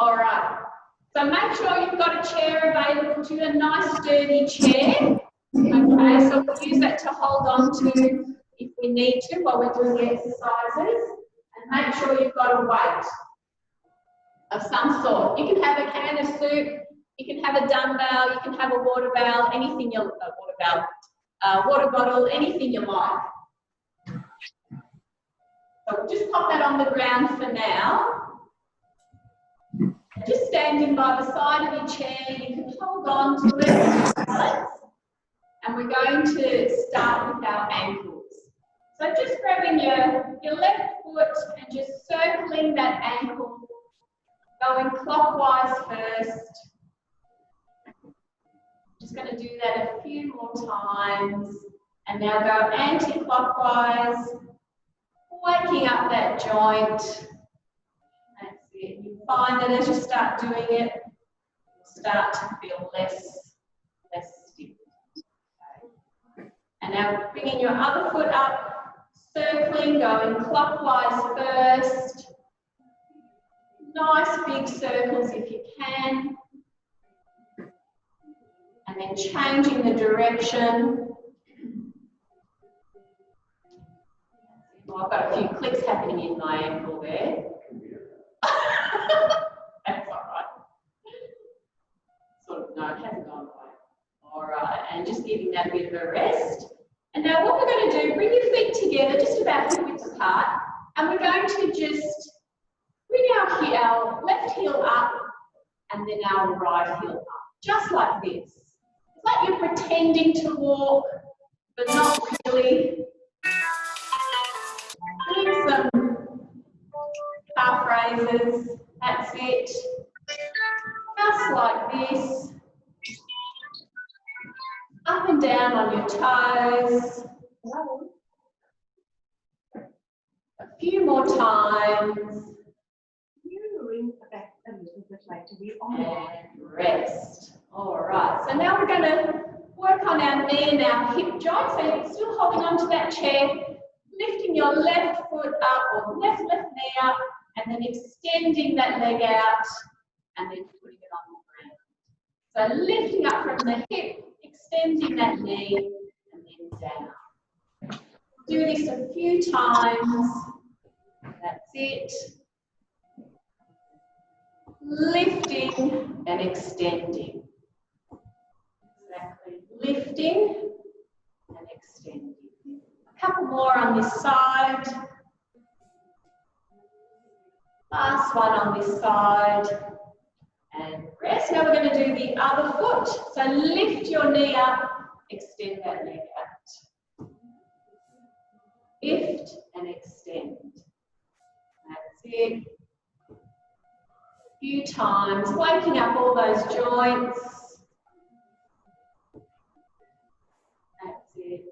All right. So make sure you've got a chair available to you, a nice sturdy chair. Okay, so we'll use that to hold on to if we need to while we're doing the exercises. And make sure you've got a weight of some sort. You can have a can of soup, you can have a dumbbell, you can have a water bottle, anything you water bottle, anything you like. So we'll just pop that on the ground for now. Just standing by the side of your chair, you can hold on to it. And we're going to start with our ankles. So just grabbing your left foot and just circling that ankle, going clockwise first. Just going to do that a few more times. And now go anti-clockwise, waking up that joint. That's it. You find that as you start doing it, you'll start to feel less stiff. Okay. And now bringing your other foot up, circling, going clockwise first. Nice big circles if you can. And then changing the direction. Well, I've got a few clicks happening in my ankle there. That's all right. Sort of, no, it hasn't gone away. All right, and just giving that a bit of a rest. And now what we're going to do, bring your feet together just about hip width apart, and we're going to just bring our left heel up and then our right heel up, just like this. It's like you're pretending to walk, but not really. Doing some calf raises, that's it. Just like this. Up and down on your toes. A few more times. You ring back a little bit later. And rest. All right. So now we're going to work on our knee and our hip joint. So you're still holding on to that chair, lifting your left foot up or left knee up, and then extending that leg out, and then putting it on the ground. So lifting up from the hip, extending that knee, and then down. Do this a few times. That's it. Lifting and extending. Exactly. Lifting and extending. A couple more on this side. Last one on this side. And rest. Now we're going to do the other foot. So lift your knee up, extend that leg out. Lift and extend. That's it. A few times, waking up all those joints. That's it.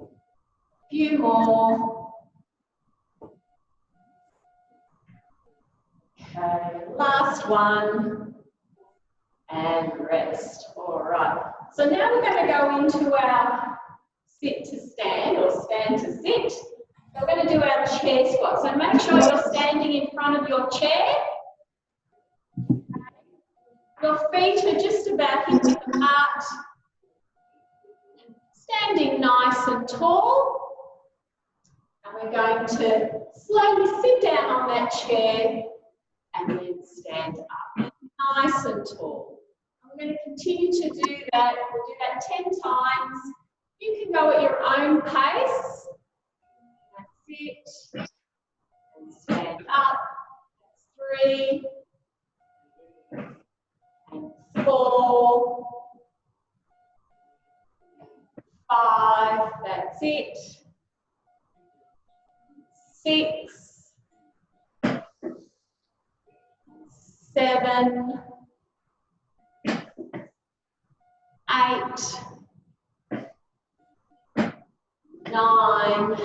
A few more. Okay, last one. And rest. All right. So now we're going to go into our sit to stand or stand to sit. We're going to do our chair squat. So make sure you're standing in front of your chair. Your feet are just about hip width apart. Standing nice and tall. And we're going to slowly sit down on that chair and then stand up. Nice and tall. We're going to continue to do that. We'll do that 10 times. You can go at your own pace. That's it. And stand up. That's 3. And 4. 5. That's it. 6. 7. 8. 9.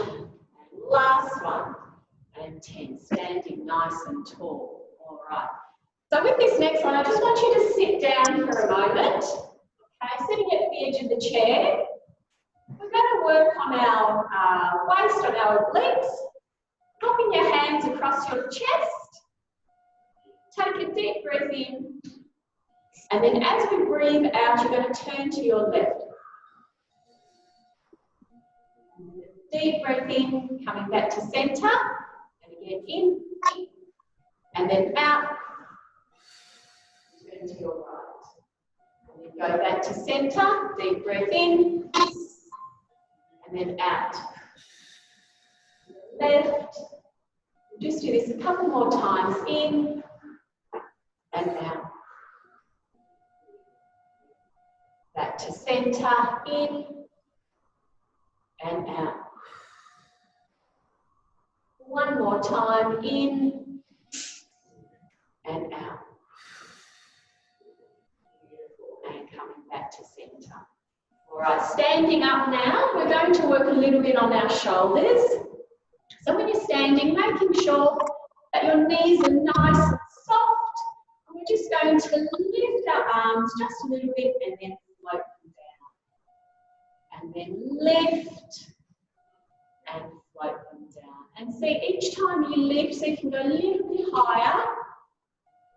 Last one. And 10. Standing nice and tall. All right. So with this next one, I just want you to sit down for a moment. Okay, sitting at the edge of the chair. We're going to work on our waist, on our obliques. Dropping your hands across your chest. Take a deep breath in. And then as we breathe out, you're going to turn to your left. Deep breath in, coming back to centre. And again, in. And then out. Turn to your right. And then go back to centre. Deep breath in. And then out. Left. We'll just do this a couple more times. In. And out. Back to centre. In. And out. One more time, in and out. Beautiful, and coming back to centre. All right, standing up now, we're going to work a little bit on our shoulders. So when you're standing, making sure that your knees are nice and soft. And we're just going to lift our arms just a little bit and then float them down. And then lift and float them down. And see, each time you lift, so you can go a little bit higher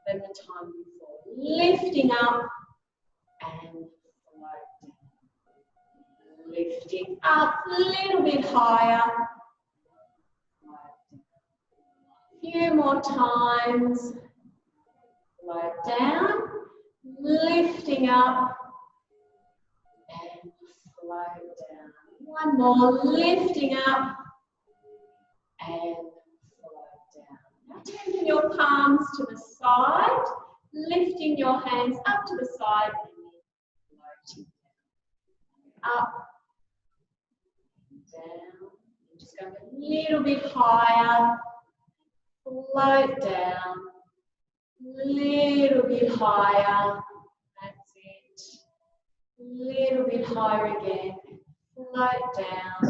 than the time before. Lifting up and float down. Lifting up a little bit higher. A few more times. Float down. Lifting up and float down. One more, lifting up and float down. Now taking your palms to the side, lifting your hands up to the side and then floating down. Up and down. And just going a little bit higher. Float down. Little bit higher. That's it. Little bit higher again. Float down.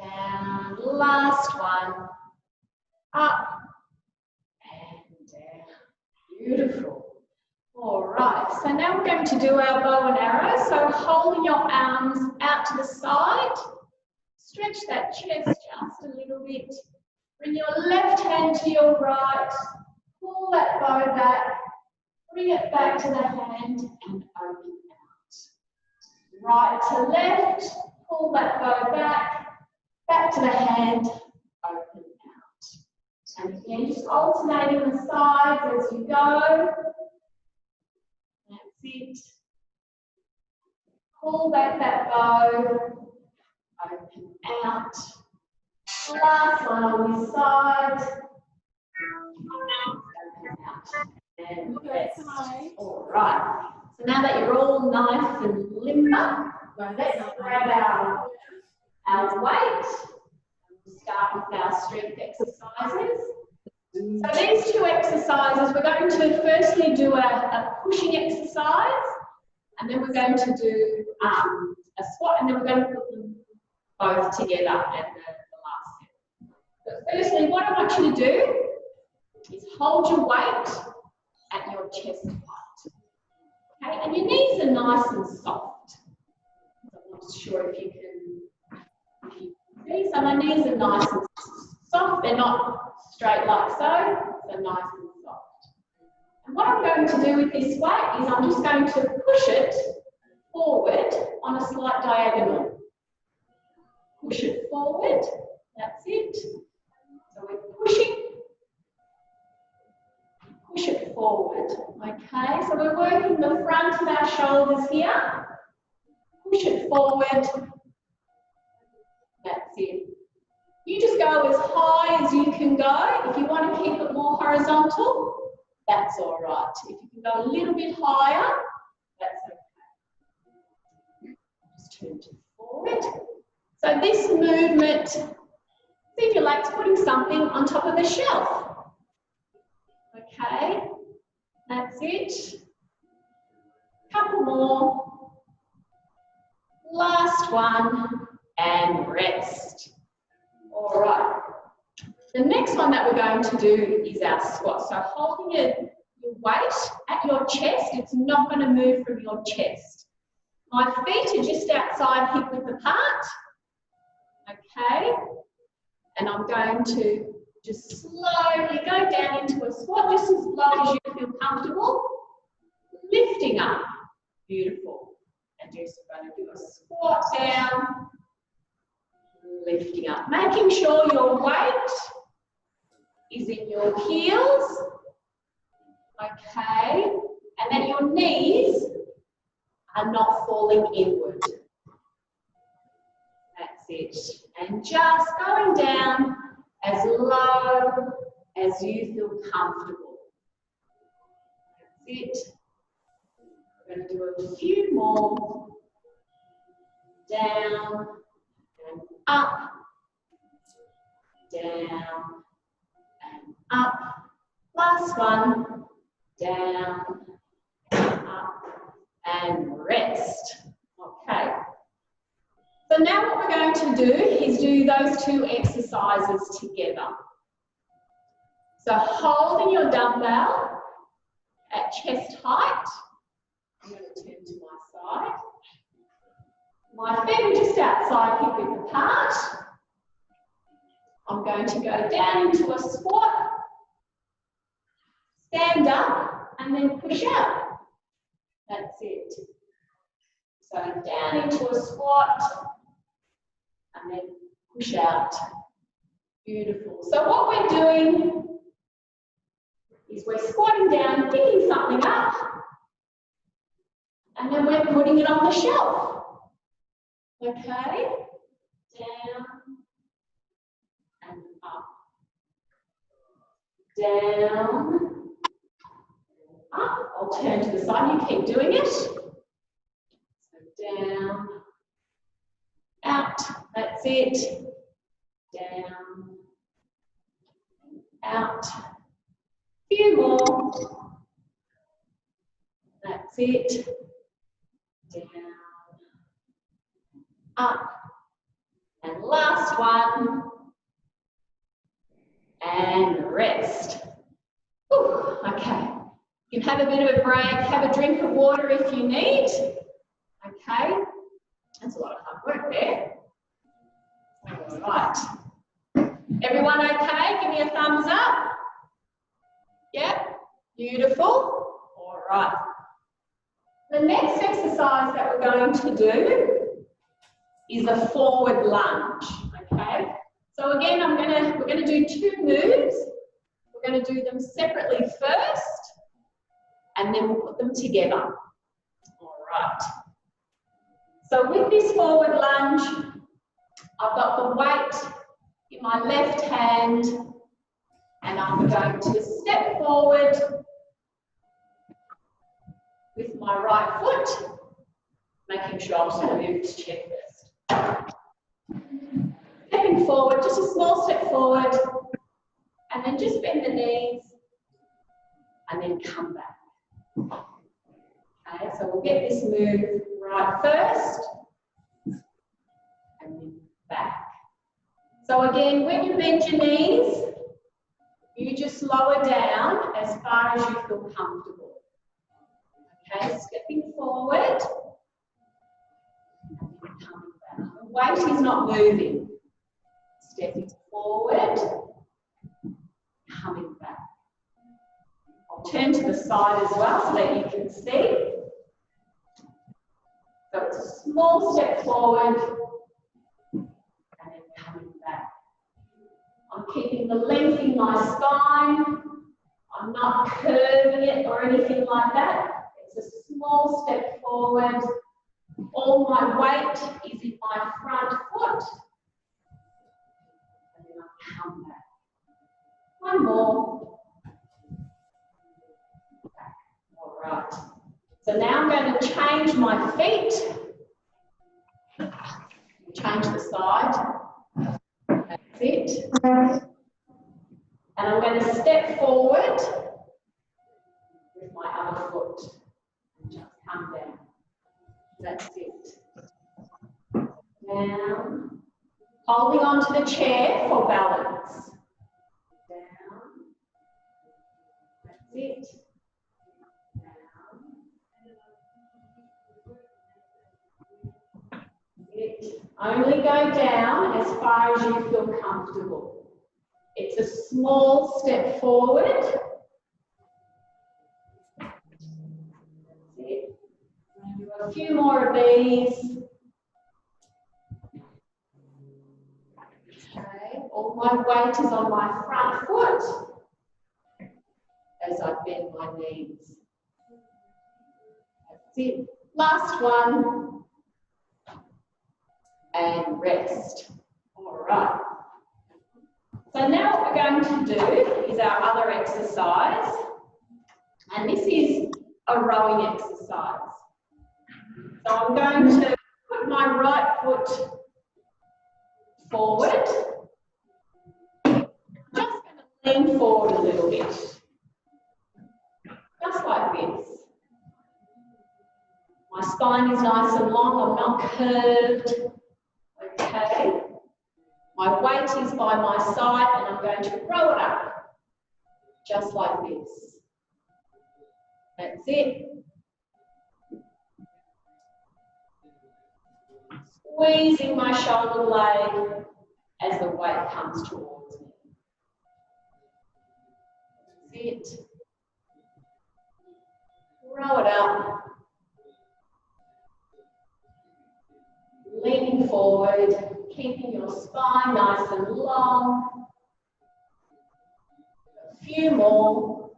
Down. Last one. Up and down. Beautiful. All right. So now we're going to do our bow and arrow. So holding your arms out to the side. Stretch that chest just a little bit. Bring your left hand to your right. Pull that bow back. Bring it back to the hand and open out. Right to left, pull that bow back, back to the hand, open out. And again, just alternating the sides as you go. That's it. Pull back that bow, open out. Last one on this side. Open out. And rest. All right. So now that you're all nice and limber, let's grab our weight. We'll start with our strength exercises. So these two exercises, we're going to firstly do a pushing exercise, and then we're going to do a squat, and then we're going to put them both together at the last step. But firstly, what I want you to do is hold your weight at your chest height. Okay, and your knees are nice and soft. I'm not sure if you can see. So my knees are nice and soft. They're not straight like so. So nice and soft. And what I'm going to do with this weight is I'm just going to push it forward on a slight diagonal. Push it forward. That's it. So we're pushing. Push it forward, okay? So we're working the front of our shoulders here. Push it forward. That's it. You just go as high as you can go. If you want to keep it more horizontal, that's all right. If you can go a little bit higher, that's okay. Just turn it forward. So this movement, see if you like putting something on top of a shelf. Okay, that's it. Couple more. Last one, and rest. All right. The next one that we're going to do is our squat. So holding your weight at your chest, it's not going to move from your chest. My feet are just outside hip width apart. Okay, and I'm going to Just slowly go down into a squat, just as low as you feel comfortable. Lifting up. Beautiful. And just going to do a squat down. Lifting up. Making sure your weight is in your heels. Okay. And that your knees are not falling inward. That's it. And just going down as low as you feel comfortable. That's it. We're going to do a few more. Down and up. Down and up. Last one. Down and up and rest. Okay. So now what we're going to do is do those two exercises together. So holding your dumbbell at chest height. I'm going to turn to my side. My feet are just outside hip width apart. I'm going to go down into a squat, stand up, and then push out. That's it. So down into a squat, and then push out. Beautiful. So what we're doing is we're squatting down, picking something up, and then we're putting it on the shelf. Okay? Down and up. Down, up. I'll turn to the side, you keep doing it. So down, out, that's it. Down, out. Few more. That's it. Down, up. And last one. And rest. Ooh, okay. You can have a bit of a break, have a drink of water if you need. Okay. That's a lot of hard work there. All right. Everyone okay? Give me a thumbs up. Yep. Beautiful. All right. The next exercise that we're going to do is a forward lunge. Okay. So again, we're gonna do two moves. We're gonna do them separately first, and then we'll put them together. All right. So with this forward lunge, I've got the weight in my left hand, and I'm going to step forward with my right foot, making sure I'm going to move this chair first. Stepping forward, just a small step forward, and then just bend the knees, and then come back. Okay, so we'll get this move right first, and then back. So again, when you bend your knees, you just lower down as far as you feel comfortable. Okay, stepping forward, and then coming back. The weight is not moving. Stepping forward, coming back. I'll turn to the side as well so that you can see. So it's a small step forward and then coming back. I'm keeping the length in my spine. I'm not curving it or anything like that. It's a small step forward. All my weight is in my front foot. And then I come back. One more. All right. So now I'm going to change my feet. Change the side. That's it. And I'm going to step forward with my other foot and just come down. That's it. Down. Holding on to the chair for balance. Down. That's it. Only go down as far as you feel comfortable. It's a small step forward. That's it. I'm going to do a few more of these. Okay, all my weight is on my front foot as I bend my knees. That's it. Last one. And rest. All right. So now what we're going to do is our other exercise. And this is a rowing exercise. So I'm going to put my right foot forward. I'm just going to lean forward a little bit. Just like this. My spine is nice and long, I'm not curved. Okay. My weight is by my side and I'm going to row it up. Just like this. That's it. Squeezing my shoulder blade as the weight comes towards me. That's it. Row it up. Leaning forward, keeping your spine nice and long. A few more.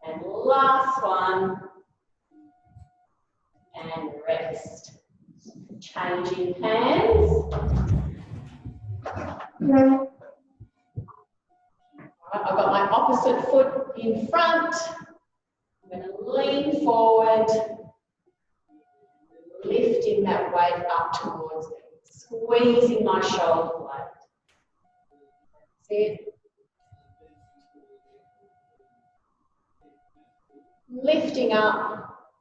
And last one. And rest. Changing hands. Right, I've got my opposite foot in front. I'm going to lean forward, lifting that weight up towards me, squeezing my shoulder blade. That's it. Lifting up,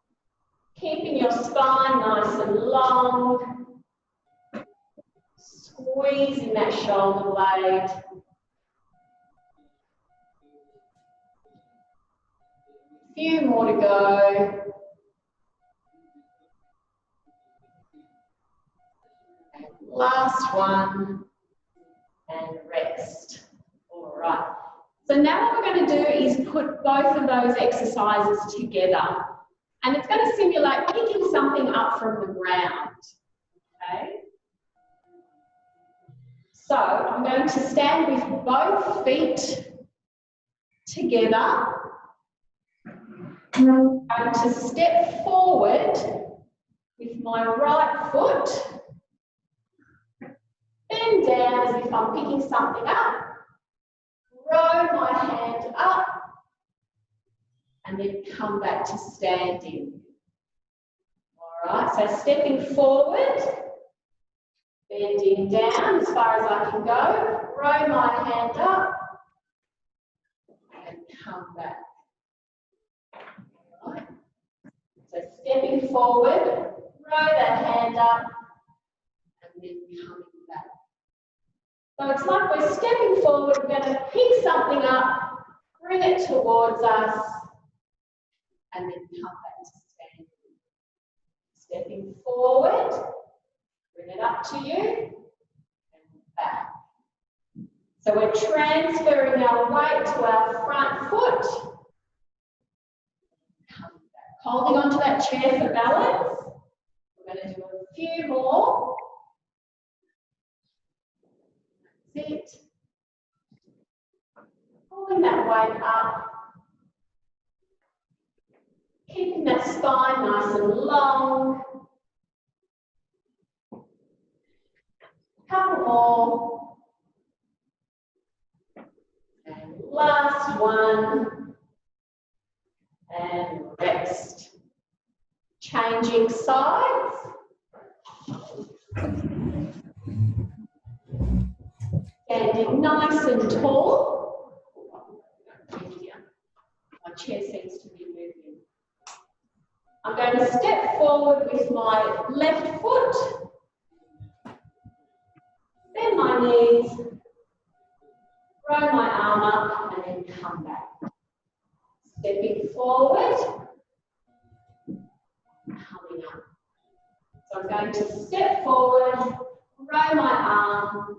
keeping your spine nice and long, squeezing that shoulder blade. Few more to go. And last one, and rest. All right. So now what we're going to do is put both of those exercises together. And it's going to simulate picking something up from the ground. Okay? So I'm going to stand with both feet together. I'm going to step forward with my right foot, bend down as if I'm picking something up, row my hand up, and then come back to standing. All right, so stepping forward, bending down as far as I can go, row my hand up, and come back. Right. So stepping forward, row that hand up, and then coming back. So it's like we're stepping forward, we're going to pick something up, bring it towards us, and then come back to standing. Stepping forward, bring it up to you, and back. So we're transferring our weight to our front foot. Holding onto that chair for balance. We're going to do a few more. That's it. Pulling that weight up. Keeping that spine nice and long. Couple more. And last one. And rest. Changing sides. Standing nice and tall. My chair seems to be moving. I'm going to step forward with my left foot. Bend my knees. Row my arm up and then come back. Stepping forward, coming up. So I'm going to step forward, row Row my arm,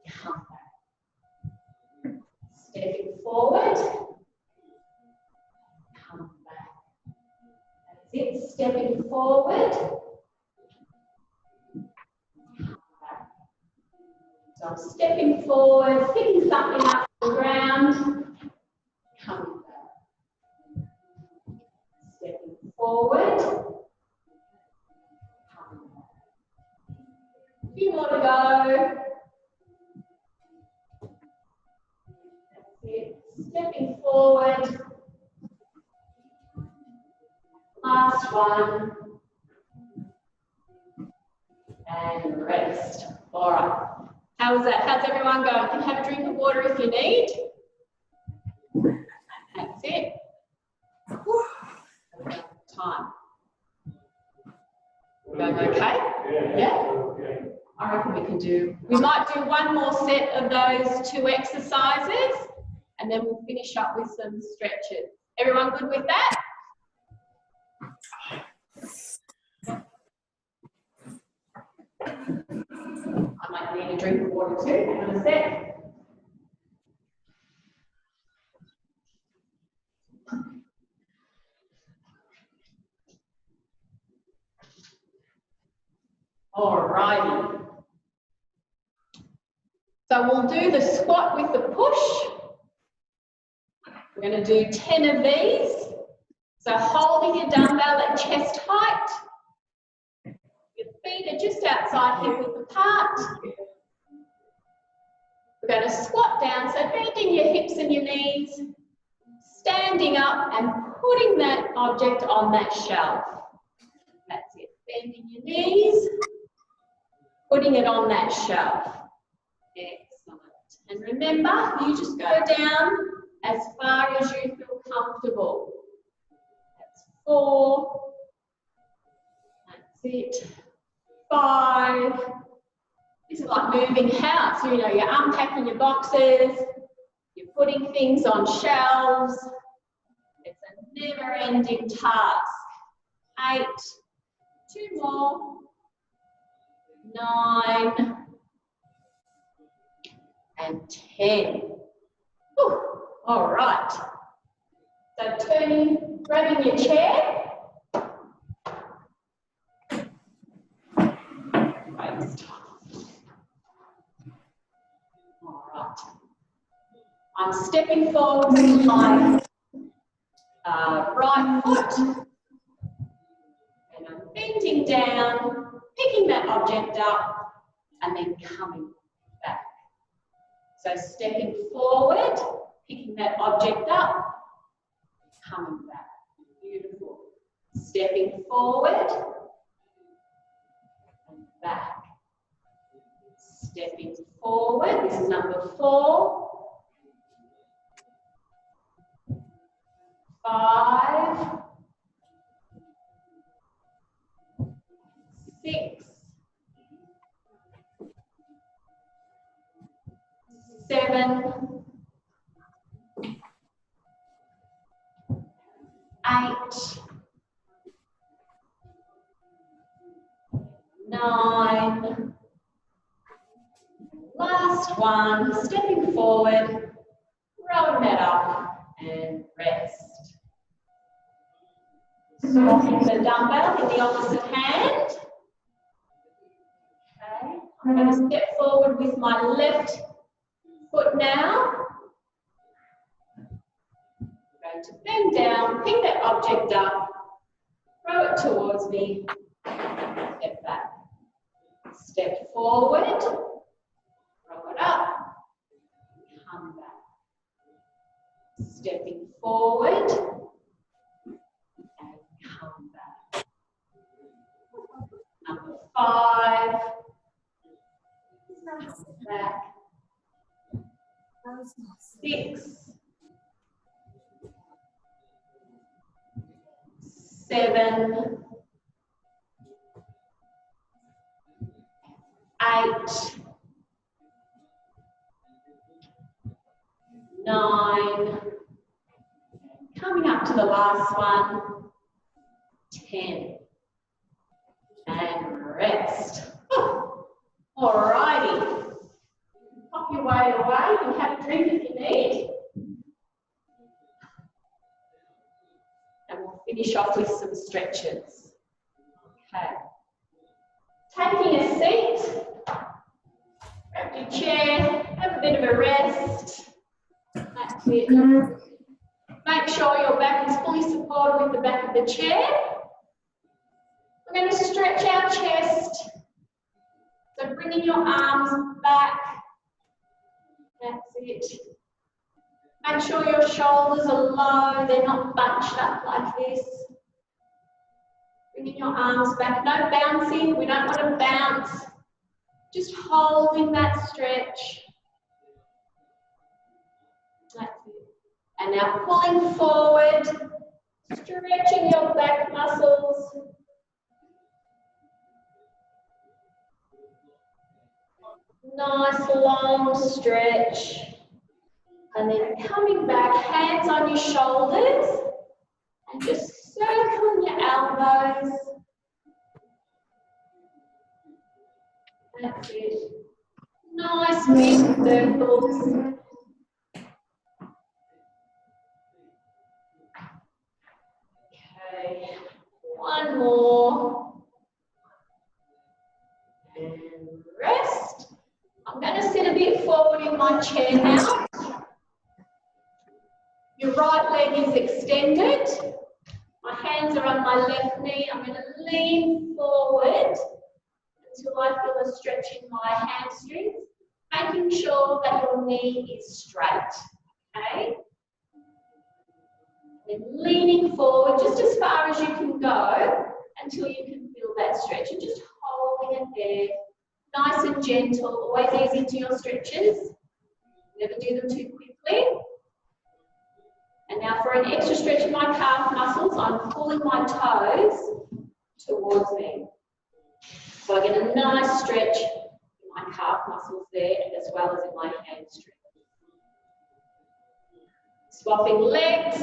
come back. Stepping forward, come back. That's it, stepping forward, come back. So I'm stepping forward, picking something up from the ground, coming back. Stepping forward, coming back. A few more to go. That's it. Stepping forward. Last one. And rest. All right. How's that? How's everyone going? You can have a drink of water if you need. That's it. Time. Going okay? Yeah? I reckon we can do. We might do one more set of those 2 exercises and then we'll finish up with some stretches. Everyone good with that? I might need a drink of water too. Hang on a sec. Alrighty. So we'll do the squat with the push. We're going to do 10 of these. So holding your dumbbell at chest height. Your feet are just outside hip width apart. We're going to squat down, so bending your hips and your knees, standing up and putting that object on that shelf. That's it. Bending your knees, putting it on that shelf. Excellent. And remember, you just go down as far as you feel comfortable. That's 4. That's it. 5. This is like moving house. You know, you're unpacking your boxes, you're putting things on shelves. It's a never-ending task. 8. 2 more. 9. And 10. Whew. All right. So turning, grabbing your chair. All right. I'm stepping forward with my right foot. And I'm bending down, picking that object up, and then coming back. So stepping forward, picking that object up, coming back. Beautiful. Stepping forward and back. Stepping forward. This is number 4. 5. 6. 7. 8. 9. Last one, stepping forward, rolling that up and rest. Swapping the dumbbell in the opposite hand. Okay, I'm going to step forward with my left foot now. I'm going to bend down, pick that object up, throw it towards me, step back. Step forward, roll it up, come back. Stepping forward and come back. Number 5, back. 6, 7, 8, 9, coming up to the last one, 10, and rest. Alrighty. Pop your way away. You can have a drink if you need. And we'll finish off with some stretches. Okay. Taking a seat. Grab your chair. Have a bit of a rest. That's it. Make sure your back is fully supported with the back of the chair. We're going to stretch our chest. So bringing your arms back. That's it. Make sure your shoulders are low, they're not bunched up like this. Bringing your arms back, no bouncing, we don't want to bounce. Just holding that stretch. That's it. And now pulling forward, stretching your back muscles. Nice long stretch. And then coming back, hands on your shoulders. And just circling your elbows. That's it. Nice big circles. Okay, one more. And rest. I'm going to sit a bit forward in my chair now. Your right leg is extended. My hands are on my left knee. I'm going to lean forward until I feel a stretch in my hamstrings, making sure that your knee is straight. Okay? Then leaning forward just as far as you can go until you can feel that stretch, and just holding it there. Nice and gentle, always easy to your stretches. Never do them too quickly. And now for an extra stretch in my calf muscles, I'm pulling my toes towards me. So I get a nice stretch in my calf muscles there, as well as in my hamstring. Swapping legs.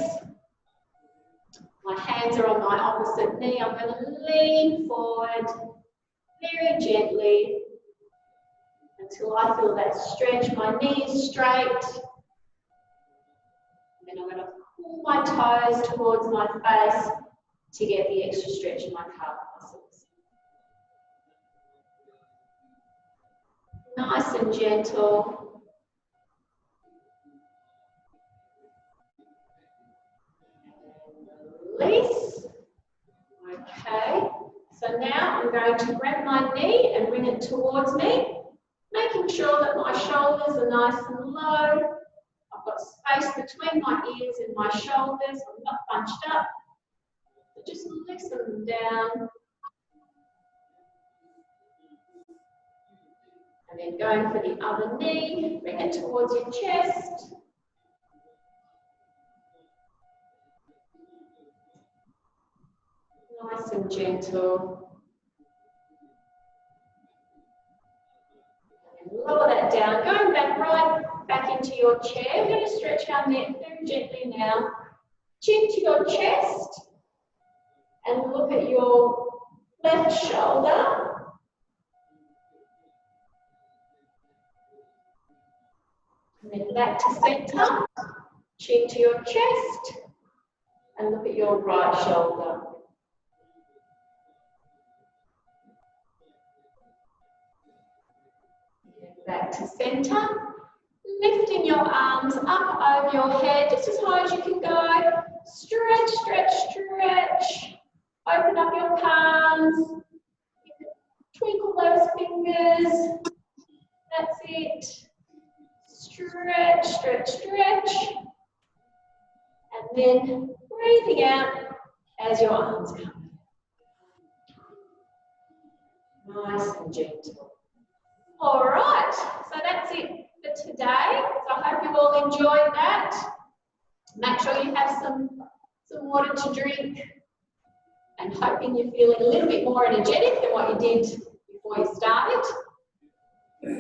My hands are on my opposite knee. I'm going to lean forward very gently until I feel that stretch. My knee is straight. And I'm going to pull my toes towards my face to get the extra stretch in my calf muscles. Nice and gentle. Release. Okay. So now I'm going to grab my knee and bring it towards me, making sure that my shoulders are nice and low. I've got space between my ears and my shoulders. I'm not bunched up. So just loosen them down. And then going for the other knee, bring it towards your chest. Nice and gentle. And lower that down. Going back right back into your chair. We're going to stretch our neck very gently now. Chin to your chest. And look at your left shoulder. And then back to center. Chin to your chest. And look at your right shoulder. Back to center, lifting your arms up over your head just as high as you can go. Stretch, stretch, stretch. Open up your palms. You can twinkle those fingers. That's it. Stretch, stretch, stretch. And then breathing out as your arms come. Nice and gentle. All right, so that's it for today. So I hope you all enjoyed that. Make sure you have some water to drink, and hoping you're feeling a little bit more energetic than what you did before you started.